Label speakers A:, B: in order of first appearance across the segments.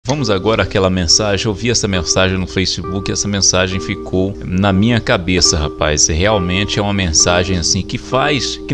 A: Vamos agora àquela mensagem. Eu vi essa mensagem no Facebook e essa mensagem ficou na minha cabeça, rapaz. Realmente é uma mensagem assim que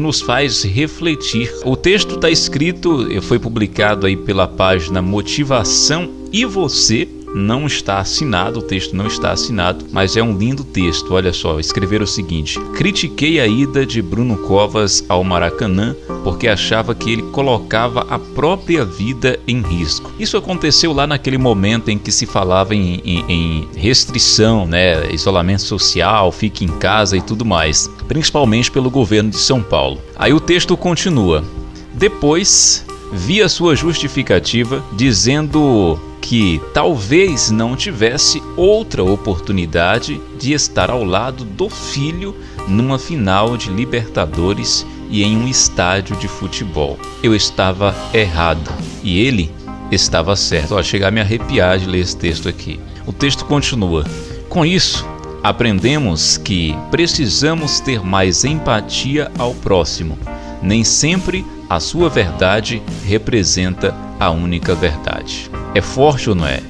A: nos faz refletir. O texto está escrito, foi publicado aí pela página Motivação e Você. Não está assinado, o texto não está assinado, mas é um lindo texto. Olha só, escreveram o seguinte: critiquei a ida de Bruno Covas ao Maracanã porque achava que ele colocava a própria vida em risco. Isso aconteceu lá naquele momento em que se falava em restrição, né, isolamento social, fique em casa e tudo mais, principalmente pelo governo de São Paulo. Aí o texto continua: depois vi a sua justificativa dizendo que talvez não tivesse outra oportunidade de estar ao lado do filho numa final de Libertadores e em um estádio de futebol. Eu estava errado e ele estava certo. Ó, chega a me arrepiar de ler esse texto aqui. O texto continua: com isso, aprendemos que precisamos ter mais empatia ao próximo. Nem sempre a sua verdade representa a única verdade. É forte ou não é?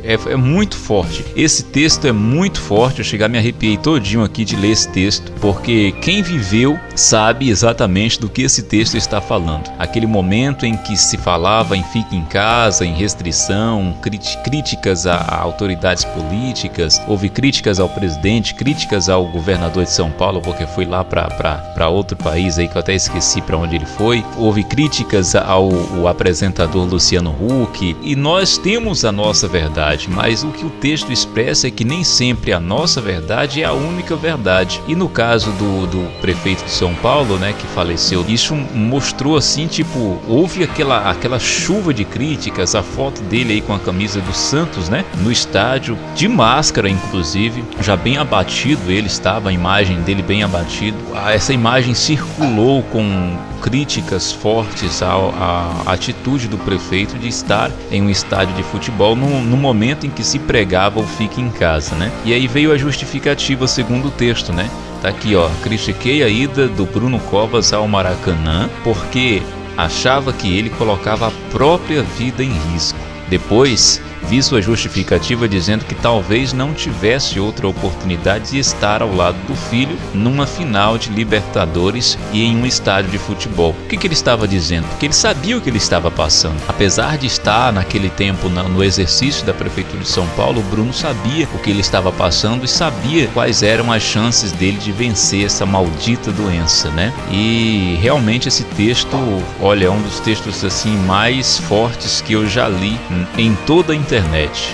A: É muito forte. Esse texto é muito forte. Eu cheguei a me arrepiei todinho aqui de ler esse texto, porque quem viveu sabe exatamente do que esse texto está falando. Aquele momento em que se falava em fique em casa, em restrição, críticas a autoridades políticas, houve críticas ao presidente, críticas ao governador de São Paulo, porque foi lá para outro país aí que eu até esqueci para onde ele foi. Houve críticas ao apresentador Luciano Huck, e nós temos a nossa verdade, mas o que o texto expressa é que nem sempre a nossa verdade é a única verdade. E no caso do prefeito de São Paulo, né, que faleceu, isso mostrou assim, tipo, houve aquela chuva de críticas, a foto dele aí com a camisa do Santos, né, no estádio, de máscara inclusive, já bem abatido ele estava, a imagem dele bem abatido. Essa imagem circulou com críticas fortes à atitude do prefeito de estar em um estádio de futebol no momento em que se pregava o fique em casa, né? E aí veio a justificativa segundo o texto, né? Tá aqui, ó: critiquei a ida do Bruno Covas ao Maracanã porque achava que ele colocava a própria vida em risco. Depois vi sua justificativa dizendo que talvez não tivesse outra oportunidade de estar ao lado do filho numa final de Libertadores e em um estádio de futebol. O que ele estava dizendo? Porque ele sabia o que ele estava passando. Apesar de estar naquele tempo no exercício da Prefeitura de São Paulo, o Bruno sabia o que ele estava passando e sabia quais eram as chances dele de vencer essa maldita doença, né? E realmente esse texto, olha, é um dos textos assim mais fortes que eu já li em toda a internet.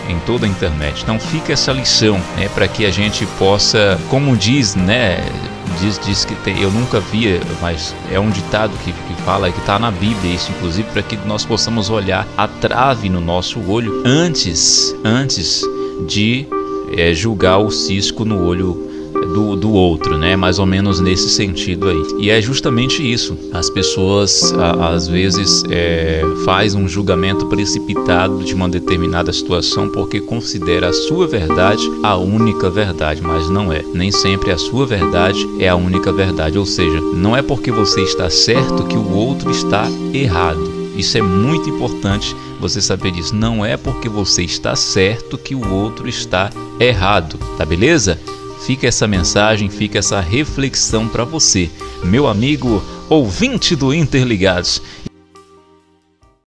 A: Então fica essa lição, né, para que a gente possa, como diz, né, diz que tem, eu nunca vi, mas é um ditado que fala, que está na Bíblia isso, inclusive, para que nós possamos olhar a trave no nosso olho antes de julgar o cisco no olho do outro, né? Mais ou menos nesse sentido aí. E é justamente isso. As pessoas às vezes faz um julgamento precipitado de uma determinada situação porque considera a sua verdade a única verdade, mas não é. Nem sempre a sua verdade é a única verdade. Ou seja, não é porque você está certo que o outro está errado. Isso é muito importante você saber disso. Não é porque você está certo que o outro está errado. Tá beleza? Fica essa mensagem, fica essa reflexão para você, meu amigo ouvinte do Interligados.